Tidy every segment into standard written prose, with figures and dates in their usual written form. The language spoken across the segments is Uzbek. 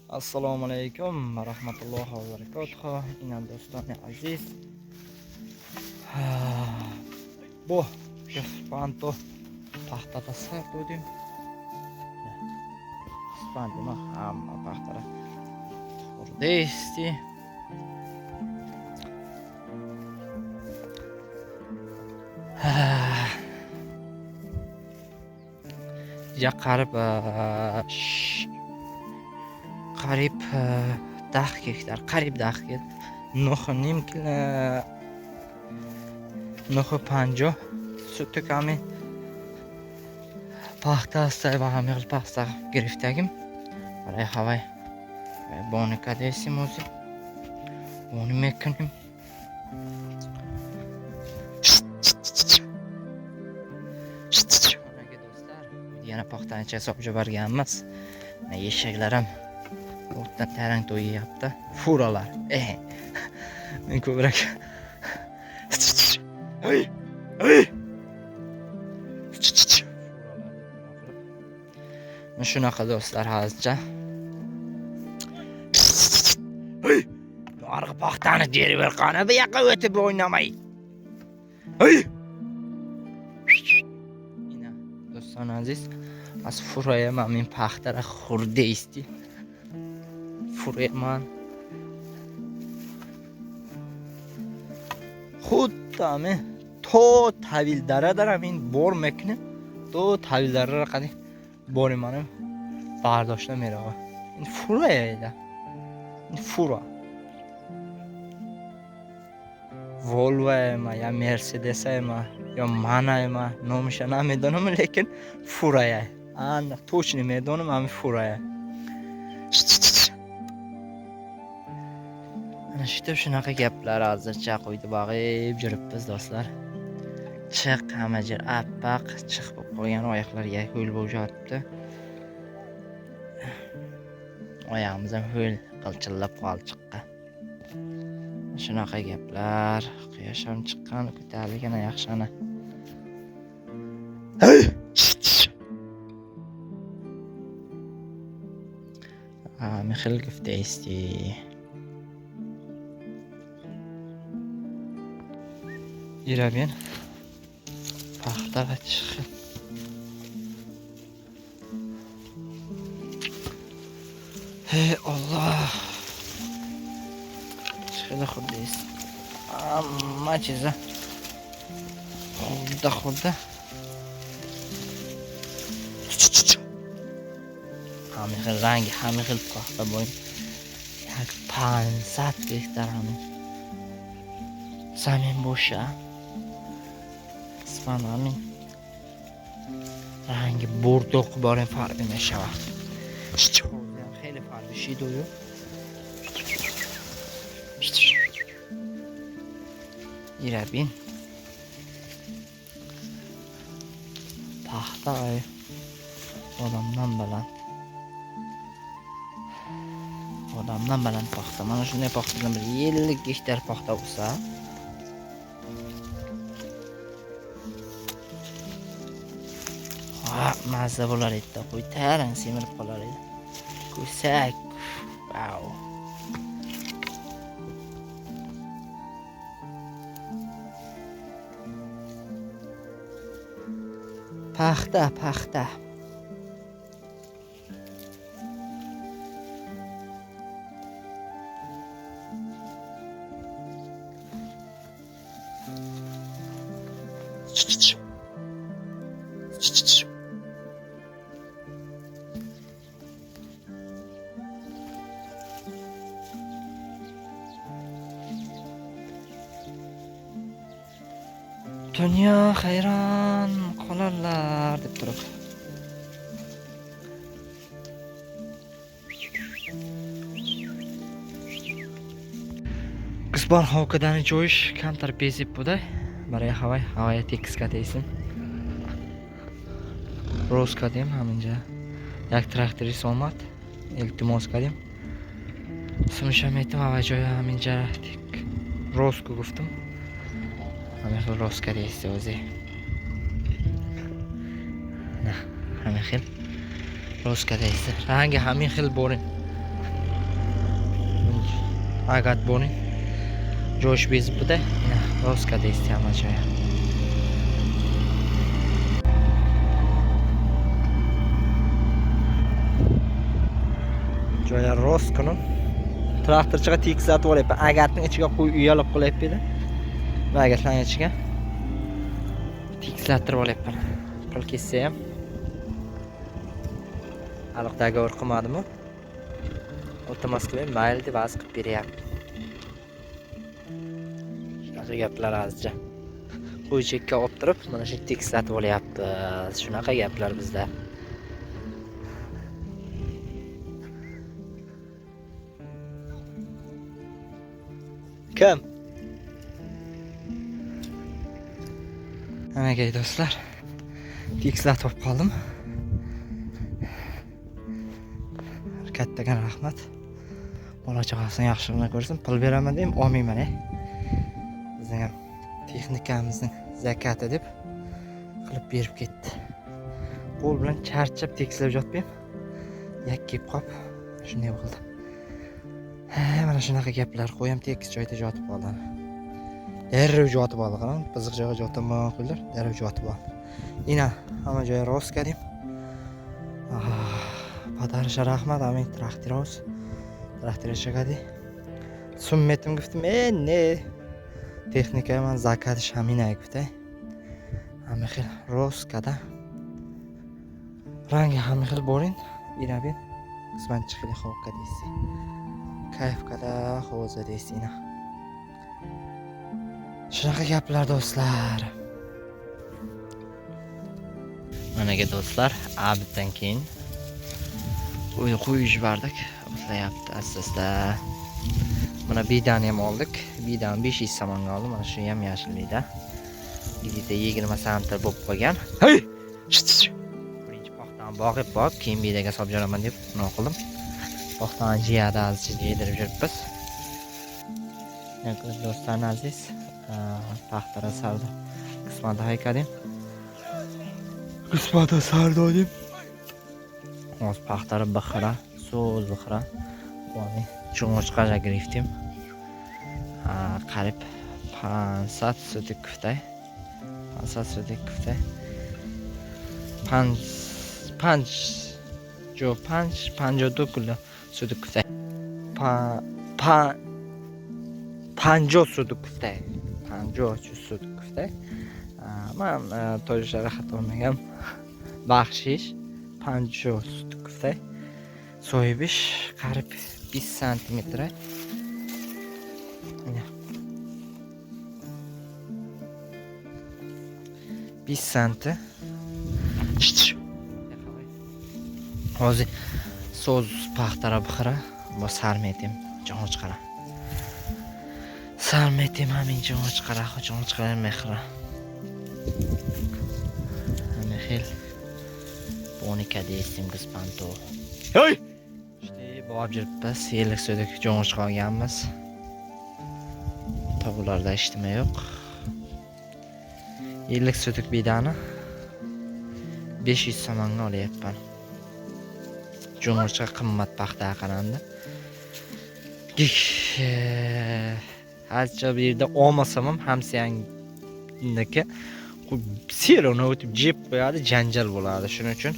Assalomu alaykum va rahmatullohi va barakatuh. Ina do'stoni aziz. Bu spanto paxtada sardim. Spanto ma hamma paxtada. Xurdesti. Ya qarib 10 gektar, qarib 10 gektar. Nuh 50 sütü kami paxta astay va hamil paxta گرفتگیم برای هوای بونه کدیسی موزی بونه میکنیم yana paxtani hisob jo'barganmiz. Eshaklar ham o'tdan tarang to'yapti. Furalar. Men ko'proq shunaqa do'stlar hozircha. Arqa paxtani deriver qani bu yoqqa o'tib o'ynamay. Ina do'stlar aziz, az furayaman men paxtara xurda isti. Furayaman. Xuddami to tavildara daram in bor mekinim. To tavildara qani borimanım bardاشتم میره. این فروه این فورا ولوه ما یا مرسدس ما یا مانای ما نمیشه نمیدونم لیکن فوره آن توش نمیدونم همین فوره ana shu shunaqa gaplar hozircha qo'ydi bag'ib yuribmiz do'stlar. Chiq hamajir appaq chiq bo'lib qolgan oyoqlarga ho'l bo'lib yotibdi. Oyog'imiz ham ho'l qilchillab qoldi chiqqa. Shunaqa gaplar. Quyosh ham chiqqan, ko'tarilgana yaxshini. Mixil guftaysti. Yürüyen paxta ve çıkı. Hey Allah. Çıkı da xurdayız. Amma çiza. Xurda. Hamixil rangi, hamixil paxta boyun. Yak 500 gektar hamil. Zamin boşa. Ispanami rangi bordoq bor farqi neshava. Xeyli farqi shidoyu. Yirabin. Paxta odamdan baland paxta. Mana shunday paxtadan bir 50 gektar paxta bo'lsa, mazza bo'lar edi. Qo'y tarang semirib qolar edi. Ko'sak. Wow. Paxta. Dünya hayran qolarlar deb turib. Qisbar havkadani joyish kamtar bezib buday. Baraya havaya tekis kataysin. Roz kadim haminja. Yak traktори somat. Iltimos kadim. Sumshametim hava joyi haminja roz guftum. همه خیل راست کرده استوازه نه همه خیل راست کرده است رنگ همین خیل باره agat bo'ling. Jo'sh bezib bu-da. Roska deysiz amachoya. Joya roskuni traktorchiga tekislatib olyapman. Agatning ichiga qo'yib uyalib qo'yib edi. Va agatlarning ichiga tekislattirib olyapman. Pul kessa ham aniq dogovor qilmadimi? Iltimos qilib, mayli deb az qilib beryapti. Shunaqa gaplar azizcha. Qo'y chekka olib turib, mana shu tekislatib olyapmiz. Shunaqa gaplar bizda. Kim? Anagay do'stlar. Tekislatib olib qoldim. Kattagan rahmat. Bola chaqasini yaxshiroq ko'rsin, pul beraman deb olmayman. Bizning ham texnikamizning zakati deb qilib berib ketdi. Qo'l bilan charchab tekislab yotibman. Yak kelib qolib, shunday bo'ldi. Mana shunaqa gaplar, qo'yam tekis joyda yotib qoldi. Darrov yotib oldi, qarang, qiziq joyga yotaman qo'ylar, darrov yotib oldi. Ina, hamma joyi roska deb. Padarışa rahmat, amin traktiroz. Traktirga qadi. Summetim giftim, ne? Texnika man zakati shamina gifte. Hamma xil roskada. Rangi hamma xil bo'ling. Ina bin. Qisman chiqili xavqqa deysiz. Kayfkada hozir deysina. Shunaqa gaplar do'stlar. Managa do'stlar, abiddan keyin qo'yib yubordik. Uxlayapti asosda. Mana bidani ham oldik. Bidan 500 so'mga oldim. Mana shu ham yashillikda. Bidida 20 sm bo'lib qolgan. Hey! Birinchi paxtani bog'ib qo'yib, keyin bidaga solib jo'naman deb nima qildim. Paxtani jiyada azizcha yedirib yuribmiz. Do'stlar aziz, paxtara sardi. Qismada haykadim. Qismada sardodim. Oz paxtara bixira, so'z bixira. Mana cho'ng'ishqaga giriftim. Qarib 500 so'tik kuftay. 500 so'tik kuftay. 52 kilo so'tik kuftay. 50 so'tik kuftay. 50 so'tik kuftay. Men to'yishga xato olmagan. Baxshish 50 so'tik kuftay. So'yibish qarib 5 cm. Mana 5 cm. Hozir so'z paxtara bixira, bu sarmetim, jon chiqara. Sarmetim hamin jon chiqara, jon chiqara mehra. Mehil. Bonika deysim qispanto. Hey! İşte borib yuribmiz, yillik so'dik jon chiqarganmiz. Tog'larda ishtimi yo'q. Yillik so'dik bidani 500 so'mga olyapman. Jo'ng'ircha qimmat paxta qarandi. Azcha bu yerda olmasam ham hamsiyangniki seroni o'tib jeb qo'yadi, janjal bo'ladi. Shuning uchun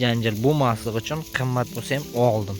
janjal bo'lmasligi uchun qimmat bo'lsa ham oldim.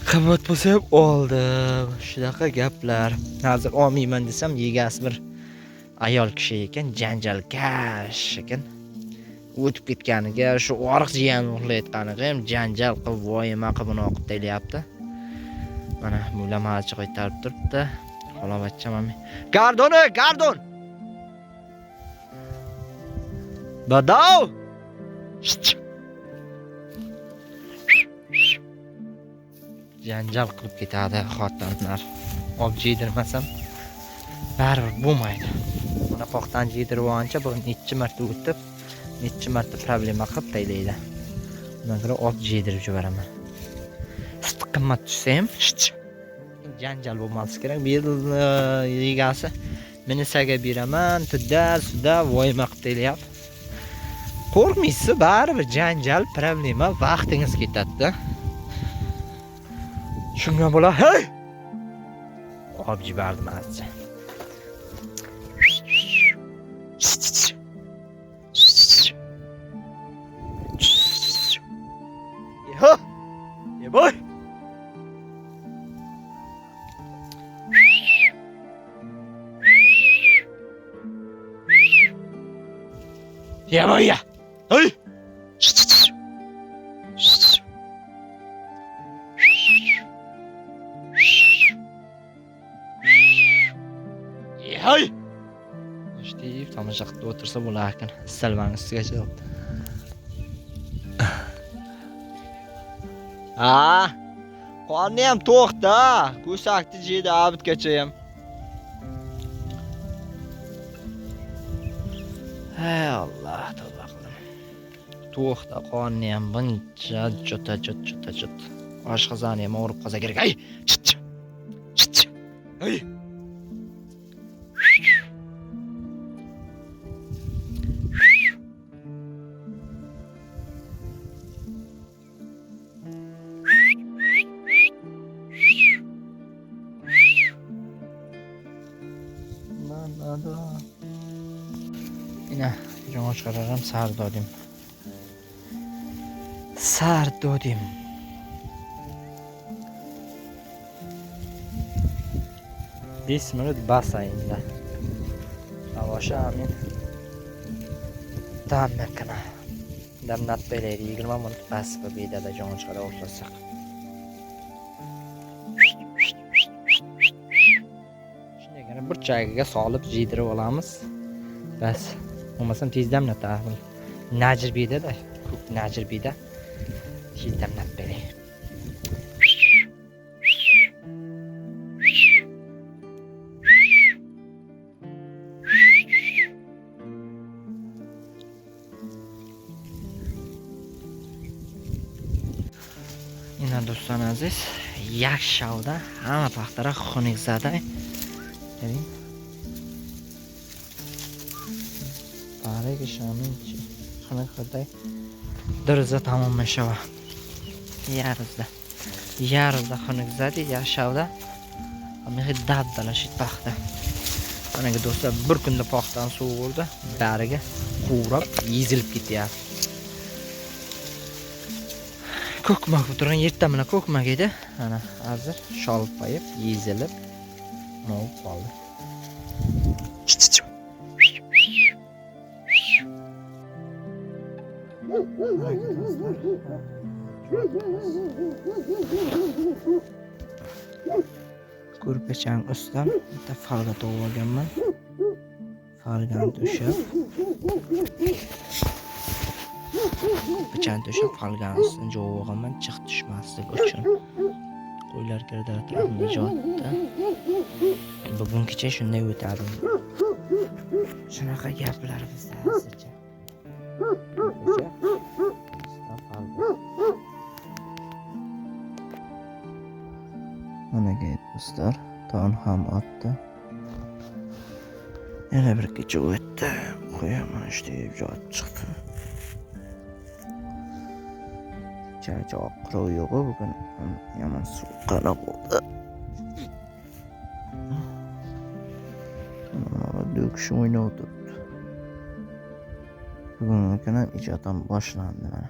Qimmat bo'lsa ham oldim. Shunaqa gaplar. Hozir olmayman desam, yegasi bir ayol kishi ekan, janjalkash ekan. O'tib ketganiga, shu oriq jiyan uxlayotganiga ham janjal qilib, voyima qilib buni o'qib taylayapti. Mana mulamachi qo'ytarib turibdi. Xolovatcha mami. Gardon! Badov! Janjal qilib ketadi xotinlar. Olib jiydirmasam baribir bo'lmaydi. Mana qoqdan jiydirib olgancha bu necha marta o'tib, necha marta problema qilib taylaydi. Undan ko'ra olib jiydirib jibaraman. Qimmat tushsa ham janjal bo'lmasligi kerak. Bu yegasi minisaga beraman, tudda voyma qilib taylayapti. Qo'rqmaysiz, baribir janjal, problema, vaqtingiz ketadi-da. Shunga bo'la, hey! Olib jibardim azcha. Yeho! Yeboy! Yeboy ya! Hey! Yehoy! İşte tomosha qilib o'tirsa bo'lar ekan. Salvan ustigacha. Ha! Qonni ham to'xta. Ko'sakni jeydi abitgacha ham. Hey Allah, tavba qildim. To'xta, qonni ham buncha jota. Oshqozoni ham og'rib qolsa kerak. Ay! Ay! Yine jo'ng chiqararam, sardodim. 5 minut basaynda. Avosha amin. Damnakana. Damnat belaydi 20 minut bas bu bedada jo'ng chiqara o'xlasak. Shundagina bir chagiga solib jiydirib olamiz. Bas. Olmasam tezdan natardim. Najir bedada, ko'p najir beda. Tezdan nat belay. Yine do'stlar aziz, yakshavda hamma paxtalar xunukzada. Bebin. Barega shaminchi. Xunukday. Dirza tamomlashava. Yarizda xunukzadi yakshavda. Amir dabdalashit paxta. Mana do'stlar bir kunda paxtadan suv bo'ldi. Bariga qurab, yezilib ketyapti. Ko'kmak turgan yerda mana ko'kmak edi. Ana hozir sholib qo'yib, yezilib nol qoldi. Ko'rpachang ustidan bitta falga to'g'ib olganman. Falgani to'shab Pichan to'shab falgani ustidan jo'g'aman chiq tushmasligi uchun. Qo'ylar kirdi atrofimda jotdi. Bugungacha shunday o'tadi. Shunaqa gaplar bizda hozircha. Mana do'stlar, ton ham otdi. Yana bir kecha o'tdi. Qo'yaman ishlayib jot chiqdi. Charchoq qirov yo'q bugun. Yomon suv qana bo'ldi. Do'kish o'ynab turibdi. Bugun ham ijoddan boshlandi mana.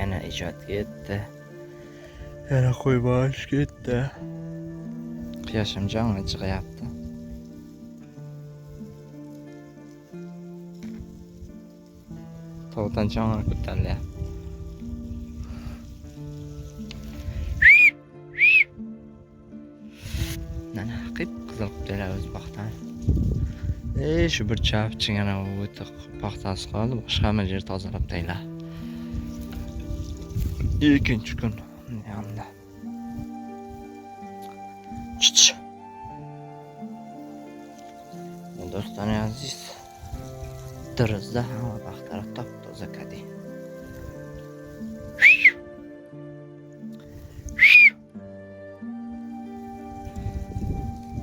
Yana ijod ketdi. Yana qo'y bosh ketdi. Quyoshim jonga chiqyapti. Tog'dan jonga ko'tarilyapti. Mana qip qizil qutlar o'z paxtan. Shu bir chapchigina o'ti paxtasi qoldi. Boshqa hamma yer tozalab taylar. İkinci gün yandı. Çıç. Dostlar aziz. Dırızda hava baxtara top-toza kadi.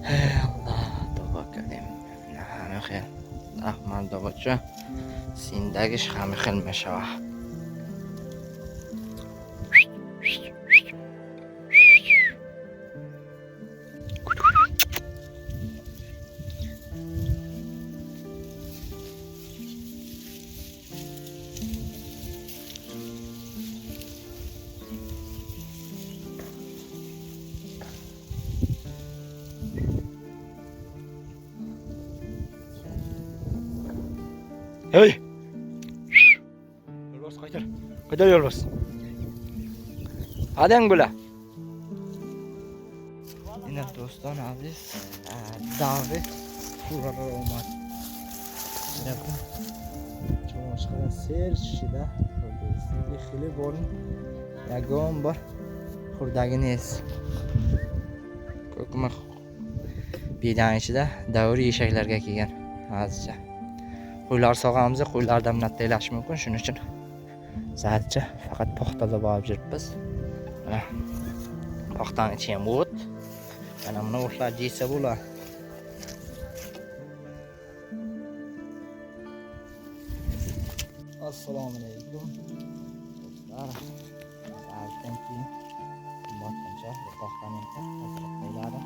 Hey Allah, tavba Ahmadovcha sindagi hamxil meshawa. Hey! Yo'lbars qaytar. Qaytar yo'lbars. Adang bo'la. Ina do'ston aziz, David Furaromad. Bakın. Çoğuşkada serşida. Xili borun. Yagon bor. Xurdagini es. Ko'kma bidan ichida davriy eshaklarga kelgan hozircha. Qo'ylar sog'amiz, qo'ylar damlatlaylash mumkin. Shuning uchun zarcha faqat paxtada borib yuribmiz. Mana paxtani ichi ham o't. Mana buni o'tlar yesa bo'lar. Assalomu alaykum. Do'stlar, azdan keyin mo'tqancha paxtani qo'ylari.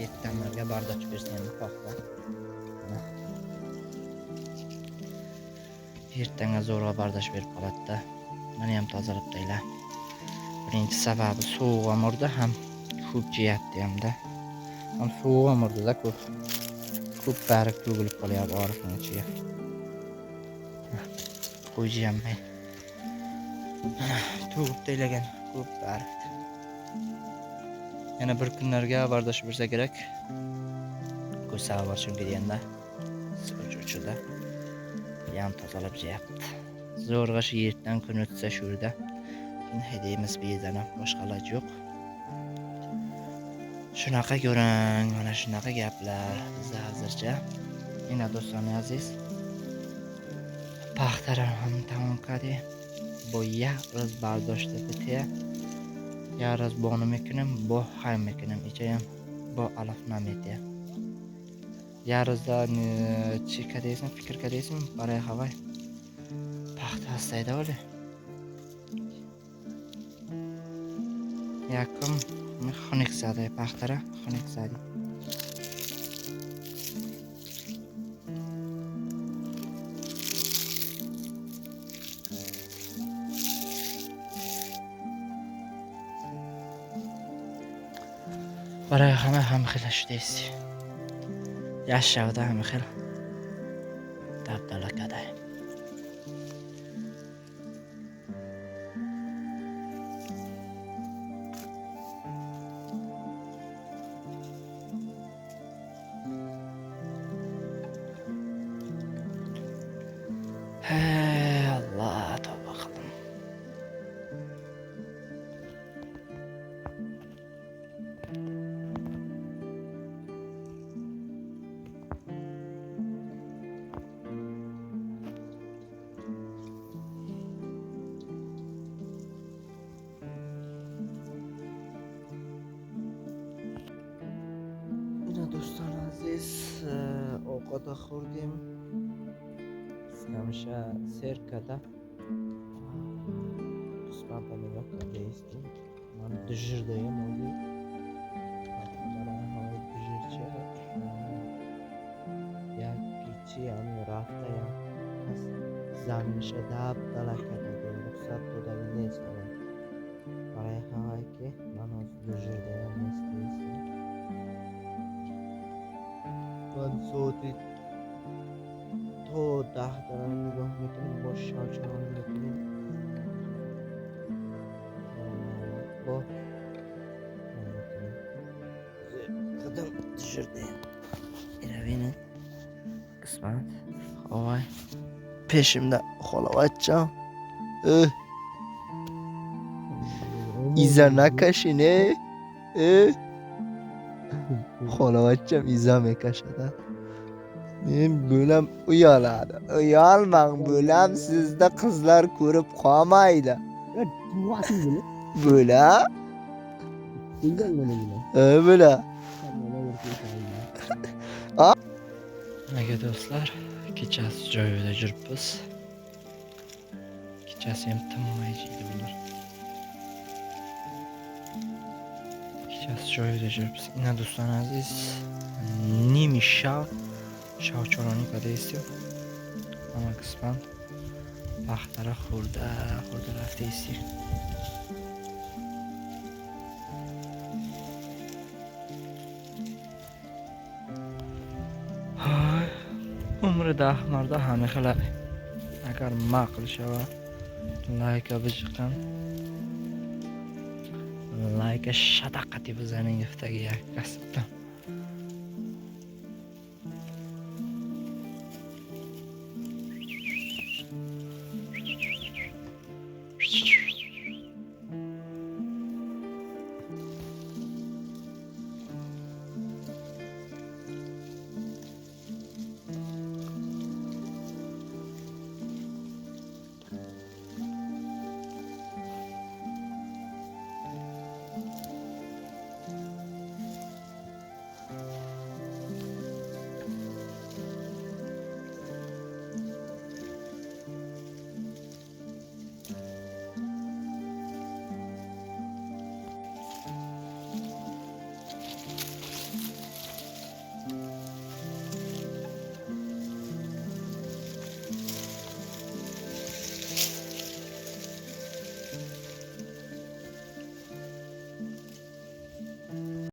Yettanlarga bardosh bersin paxta. Ertanga zo'rg'a bardosh berib qoladi-da. Meni ham tozalab deylar. Birinchi sababi sovuq ham urdi, ham ko'p jiyapti hamda. Ham sovuq ham urdi-da ko'p. Ko'p bari to'g'ilib qolyapti orifning ichiga. Qo'yji ham men. To'g'ib deylagan ko'p bari. Yana bir kunlarga bardosh bersa kerak. Ko'sa bor shunga deganda. Uchuda. Ham tozalab jiyapti. Zo'rg'a shu yerdan kun o'tsa shu yerda. Hediyimiz bezana boshqa iloj yo'q. Shunaqa ko'ring, mana shunaqa gaplar bizda hozircha. Yana do'stlar aziz. Paxtalar ham tamom qildi. Bu ya roz bardoshda bitiya. Ya roz bonimikinim, bu haymikinim ichayam. Bu alafnametya. Ya rozdan cheka deysan, fikr qilsam, baray havay. Paxta astayda o'li. Yakım xonik sadi paxtara, xonik sadi. Baray ham xilash deysiz. Yaşavda ham xil. Dabdalakaday. Hey Allah, tövbe qildim. Do'stlar aziz, ovqat xo'rdim. Hamisha serkada qismatini yo'qotaysiz. Mana dujurdayam oldi. Mana havoy dujurchi. Ya kichi ham rafta ham. Zamisha dab dalakada ruxsat to'dagini esladim. Baray havoyki mana dujurdayam eslaysiz. Ben so'ti to dahdaran nigah mekinim, bosh shavcharan mekinim. Bu qadam tushirdi. Eravini qismat. Havoy peshimda xolavachcham. Izana kashine. Xolavachcham izame kashada. Men bo'lam uyaladi. Uyalmang bo'lam, sizda qizlar ko'rib qolmaydi. Bo'la? Bo'la. Aka do'stlar, kechasi joyida yuribmiz. Kechasi ham tinmay jiydi bular. Kechasi joyida yuribmiz. Ina do'stlar aziz, nimi shao choronika deysiz. Ama qisman vaqtlara xurdalar deysiz. Umrida ahmarda hamma xiladi. Agar ma'qul shava like bijiqan like shadaqa deb zaning iftagi yakasibdi.